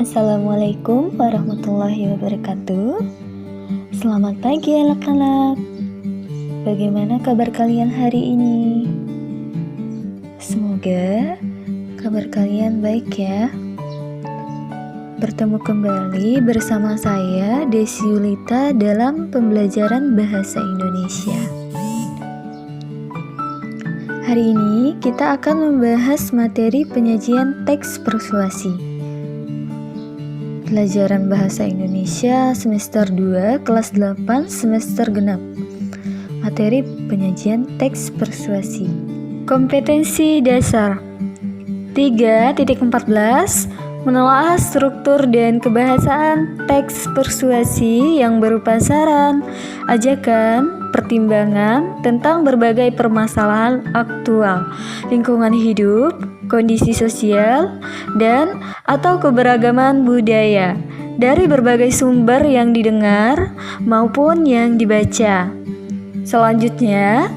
Assalamualaikum warahmatullahi wabarakatuh. Selamat pagi anak-anak. Bagaimana kabar kalian hari ini? Semoga kabar kalian baik ya. Bertemu kembali bersama saya Desi Yulita dalam pembelajaran bahasa Indonesia. Hari ini kita akan membahas materi penyajian teks persuasi. Pelajaran Bahasa Indonesia semester 2 kelas 8 semester genap. Materi penyajian teks persuasi. Kompetensi dasar 3.14 menelaah struktur dan kebahasaan teks persuasi yang berupa saran, ajakan, pertimbangan tentang berbagai permasalahan aktual, lingkungan hidup, kondisi sosial, dan atau keberagaman budaya dari berbagai sumber yang didengar maupun yang dibaca. Selanjutnya,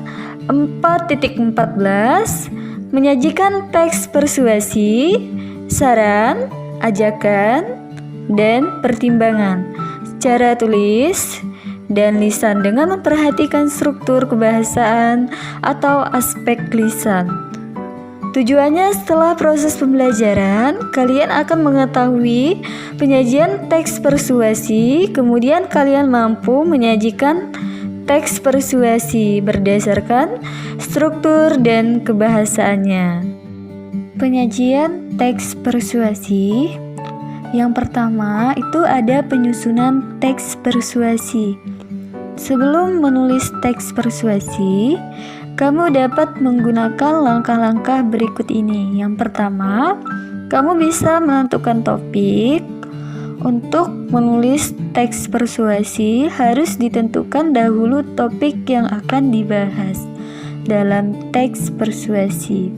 4.14 menyajikan teks persuasi, saran, ajakan, dan pertimbangan secara tulis dan lisan dengan memperhatikan struktur kebahasaan atau aspek lisan. Tujuannya setelah proses pembelajaran, kalian akan mengetahui penyajian teks persuasi, kemudian kalian mampu menyajikan teks persuasi berdasarkan struktur dan kebahasaannya. Penyajian teks persuasi. Yang pertama itu ada penyusunan teks persuasi. Sebelum menulis teks persuasi, kamu dapat menggunakan langkah-langkah berikut ini. Yang pertama, kamu bisa menentukan topik. Untuk menulis teks persuasi harus ditentukan dahulu topik yang akan dibahas dalam teks persuasi.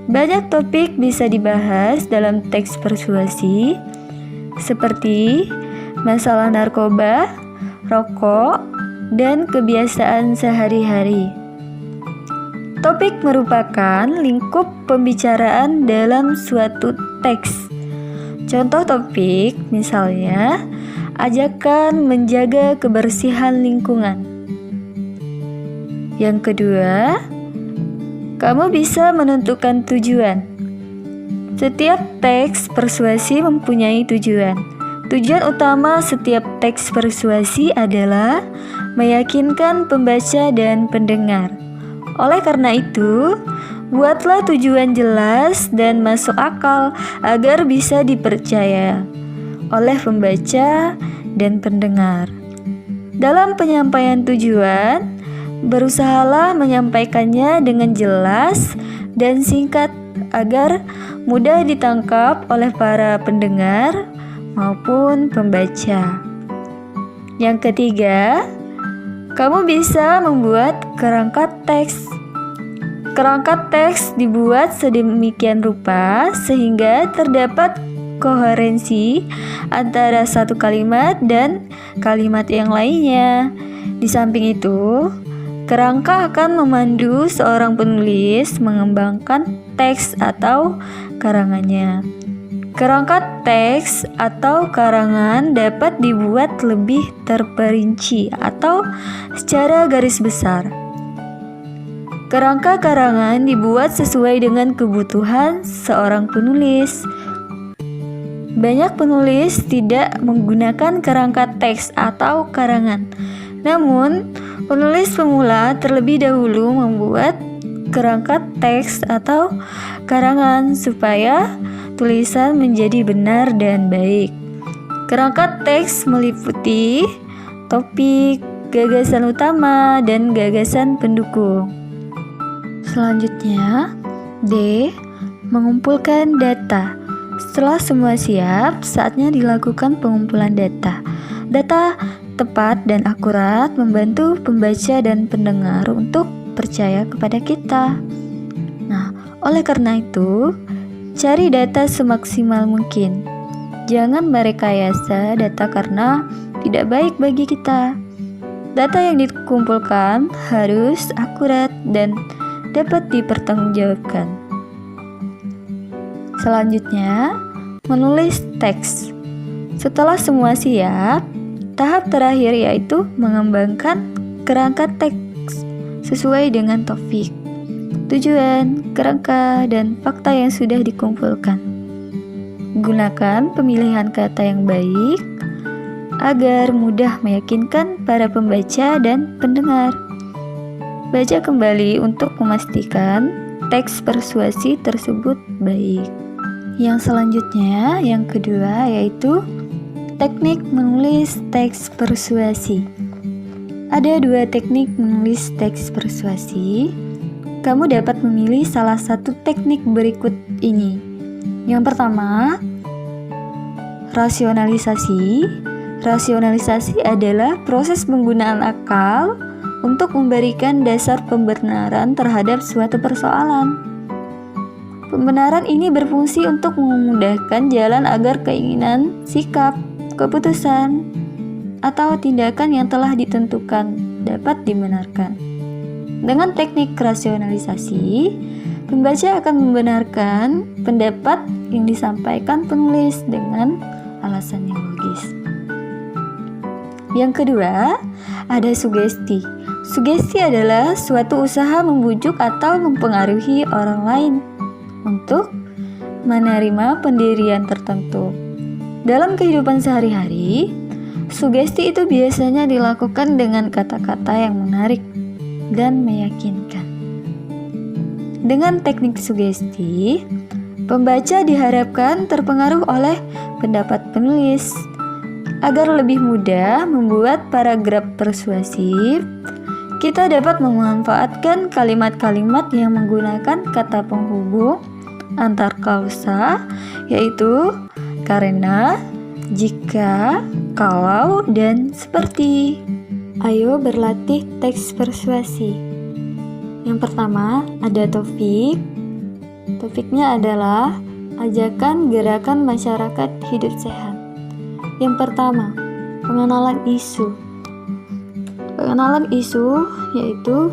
Banyak topik bisa dibahas dalam teks persuasi, seperti masalah narkoba, rokok, dan kebiasaan sehari-hari. Topik merupakan lingkup pembicaraan dalam suatu teks. Contoh topik misalnya, ajakan menjaga kebersihan lingkungan. Yang kedua, kamu bisa menentukan tujuan. Setiap teks persuasi mempunyai tujuan. Tujuan utama setiap teks persuasi adalah meyakinkan pembaca dan pendengar. Oleh karena itu, buatlah tujuan jelas dan masuk akal agar bisa dipercaya oleh pembaca dan pendengar. Dalam penyampaian tujuan, berusahalah menyampaikannya dengan jelas dan singkat agar mudah ditangkap oleh para pendengar maupun pembaca. Yang ketiga, kamu bisa membuat kerangka teks. Kerangka teks dibuat sedemikian rupa sehingga terdapat koherensi antara satu kalimat dan kalimat yang lainnya. Di samping itu, kerangka akan memandu seorang penulis mengembangkan teks atau karangannya. Kerangka teks atau karangan dapat dibuat lebih terperinci atau secara garis besar. Kerangka karangan dibuat sesuai dengan kebutuhan seorang penulis. Banyak penulis tidak menggunakan kerangka teks atau karangan. Namun, penulis pemula terlebih dahulu membuat kerangka teks atau karangan supaya tulisan menjadi benar dan baik. Kerangka teks meliputi topik, gagasan utama, dan gagasan pendukung. Selanjutnya, D. Mengumpulkan data. Setelah semua siap, saatnya dilakukan pengumpulan data. Data tepat dan akurat membantu pembaca dan pendengar untuk percaya kepada kita. Nah, oleh karena itu, cari data semaksimal mungkin. Jangan merekayasa data karena tidak baik bagi kita. Data yang dikumpulkan harus akurat dan dapat dipertanggungjawabkan. Selanjutnya, menulis teks. Setelah semua siap, tahap terakhir yaitu mengembangkan kerangka teks sesuai dengan topik, tujuan, kerangka, dan fakta yang sudah dikumpulkan. Gunakan pemilihan kata yang baik agar mudah meyakinkan para pembaca dan pendengar. Baca kembali untuk memastikan teks persuasi tersebut baik. Yang selanjutnya, yang kedua, yaitu teknik menulis teks persuasi. Ada 2 teknik menulis teks persuasi. Kamu dapat memilih salah satu teknik berikut ini. Yang pertama, rasionalisasi. Rasionalisasi adalah proses penggunaan akal untuk memberikan dasar pembenaran terhadap suatu persoalan. Pembenaran ini berfungsi untuk memudahkan jalan agar keinginan, sikap, keputusan, atau tindakan yang telah ditentukan dapat dibenarkan. Dengan teknik rasionalisasi, pembaca akan membenarkan pendapat yang disampaikan penulis dengan alasan yang logis. Yang kedua, ada sugesti. Sugesti adalah suatu usaha membujuk atau mempengaruhi orang lain untuk menerima pendirian tertentu. Dalam kehidupan sehari-hari, sugesti itu biasanya dilakukan dengan kata-kata yang menarik dan meyakinkan. Dengan teknik sugesti, pembaca diharapkan terpengaruh oleh pendapat penulis agar lebih mudah membuat paragraf persuasif. Kita dapat memanfaatkan kalimat-kalimat yang menggunakan kata penghubung antar klausa, yaitu karena, jika, kalau, dan seperti. Ayo berlatih teks persuasi. Yang pertama, ada topik. Topiknya adalah ajakan gerakan masyarakat hidup sehat. Yang pertama, pengenalan isu. Pengenalan isu yaitu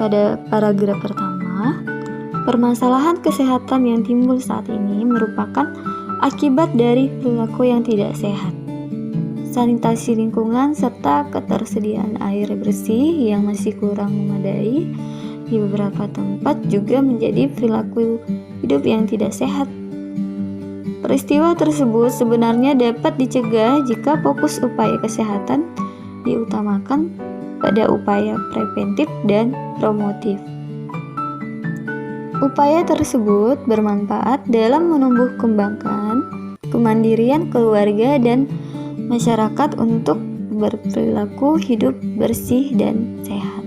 pada paragraf pertama, permasalahan kesehatan yang timbul saat ini merupakan akibat dari perilaku yang tidak sehat. Sanitasi lingkungan serta ketersediaan air bersih yang masih kurang memadai di beberapa tempat juga menjadi perilaku hidup yang tidak sehat. Peristiwa tersebut sebenarnya dapat dicegah jika fokus upaya kesehatan diutamakan pada upaya preventif dan promotif. Upaya tersebut bermanfaat dalam menumbuh kembangkan kemandirian keluarga dan masyarakat untuk berperilaku hidup bersih dan sehat.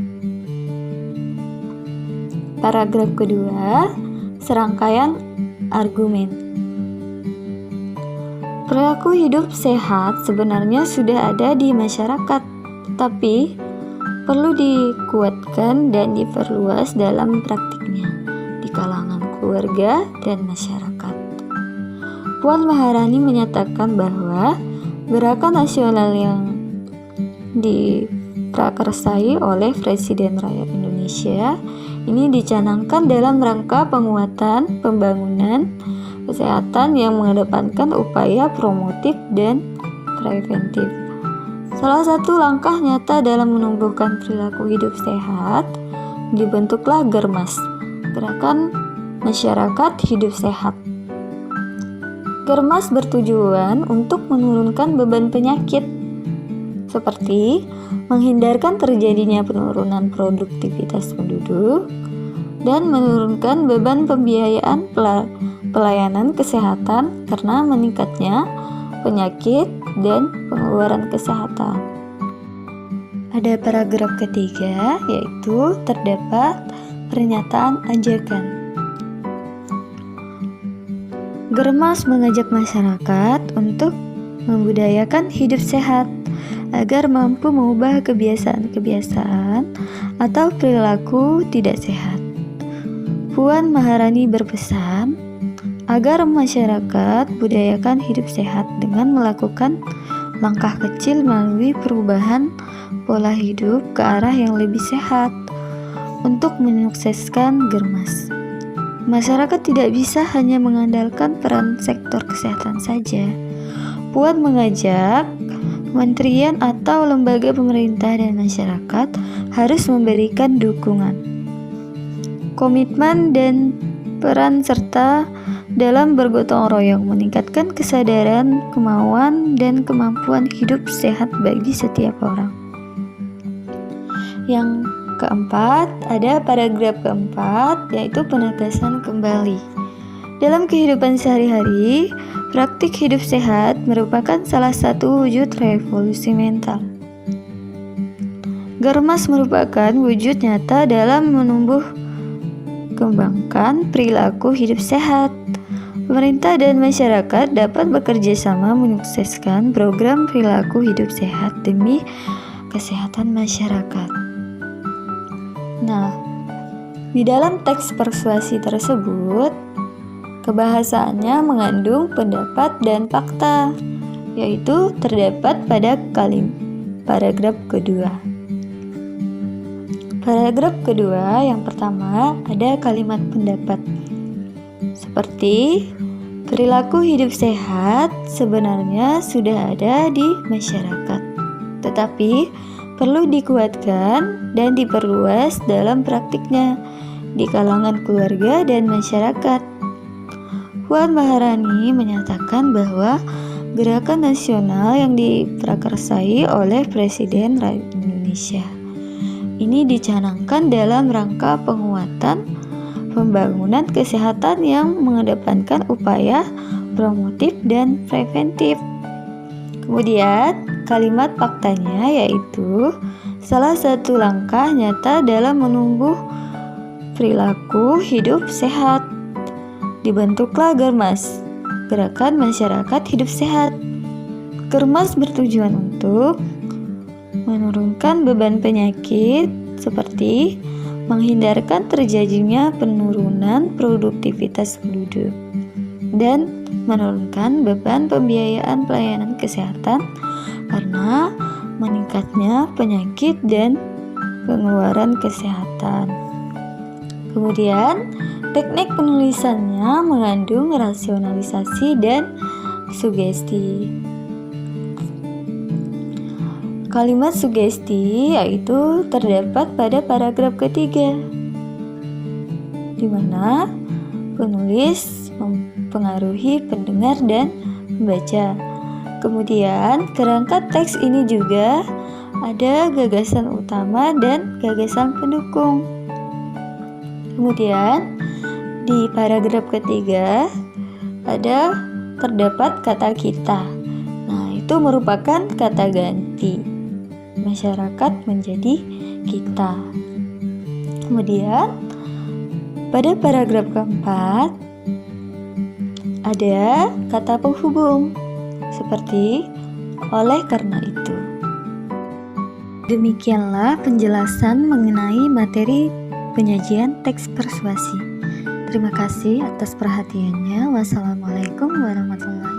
Paragraf kedua, serangkaian argumen. Perilaku hidup sehat sebenarnya sudah ada di masyarakat, tapi perlu dikuatkan dan diperluas dalam praktiknya di kalangan keluarga dan masyarakat. Puan Maharani menyatakan bahwa gerakan nasional yang diprakarsai oleh Presiden Rakyat Indonesia ini dicanangkan dalam rangka penguatan pembangunan kesehatan yang mengedepankan upaya promotif dan preventif. Salah satu langkah nyata dalam menumbuhkan perilaku hidup sehat dibentuklah Germas, Gerakan Masyarakat Hidup Sehat. Germas bertujuan untuk menurunkan beban penyakit seperti menghindarkan terjadinya penurunan produktivitas penduduk dan menurunkan beban pembiayaan pelayanan kesehatan karena meningkatnya penyakit dan pengeluaran kesehatan. Pada paragraf ketiga, yaitu terdapat pernyataan ajakan. Germas mengajak masyarakat untuk membudayakan hidup sehat agar mampu mengubah kebiasaan-kebiasaan atau perilaku tidak sehat. Puan Maharani berpesan agar masyarakat budayakan hidup sehat dengan melakukan langkah kecil melalui perubahan pola hidup ke arah yang lebih sehat untuk menyukseskan Germas. Masyarakat tidak bisa hanya mengandalkan peran sektor kesehatan saja. Puan mengajak kementerian atau lembaga pemerintah dan masyarakat harus memberikan dukungan, komitmen, dan peran serta dalam bergotong royong meningkatkan kesadaran, kemauan, dan kemampuan hidup sehat bagi setiap orang. Yang keempat, ada paragraf keempat, yaitu penegasan kembali. Dalam kehidupan sehari-hari, praktik hidup sehat merupakan salah satu wujud revolusi mental. Germas merupakan wujud nyata dalam menumbuh kembangkan perilaku hidup sehat. Pemerintah dan masyarakat dapat bekerja sama menyukseskan program perilaku hidup sehat demi kesehatan masyarakat. Nah, di dalam teks persuasi tersebut, kebahasaannya mengandung pendapat dan fakta, yaitu terdapat pada paragraf kedua. Paragraf kedua yang pertama ada kalimat pendapat. Seperti, perilaku hidup sehat sebenarnya sudah ada di masyarakat, tetapi perlu dikuatkan dan diperluas dalam praktiknya di kalangan keluarga dan masyarakat. Puan Maharani menyatakan bahwa gerakan nasional yang diprakarsai oleh Presiden Republik Indonesia ini dicanangkan dalam rangka penguatan pembangunan kesehatan yang mengedepankan upaya promotif dan preventif. Kemudian, kalimat faktanya yaitu salah satu langkah nyata dalam menumbuh perilaku hidup sehat. Dibentuklah Germas, Gerakan Masyarakat Hidup Sehat. Germas bertujuan untuk menurunkan beban penyakit seperti menghindarkan terjadinya penurunan produktivitas penduduk dan menurunkan beban pembiayaan pelayanan kesehatan karena meningkatnya penyakit dan pengeluaran kesehatan. Kemudian, teknik penulisannya mengandung rasionalisasi dan sugesti. Kalimat sugesti yaitu terdapat pada paragraf ketiga, di mana penulis mempengaruhi pendengar dan pembaca. Kemudian, kerangka teks ini juga ada gagasan utama dan gagasan pendukung. Kemudian, di paragraf ketiga terdapat kata kita. Nah, itu merupakan kata ganti. Masyarakat menjadi kita. Kemudian, pada paragraf keempat ada kata penghubung seperti oleh karena itu. Demikianlah penjelasan mengenai materi penyajian teks persuasi. Terima kasih atas perhatiannya. Wassalamualaikum warahmatullahi wabarakatuh.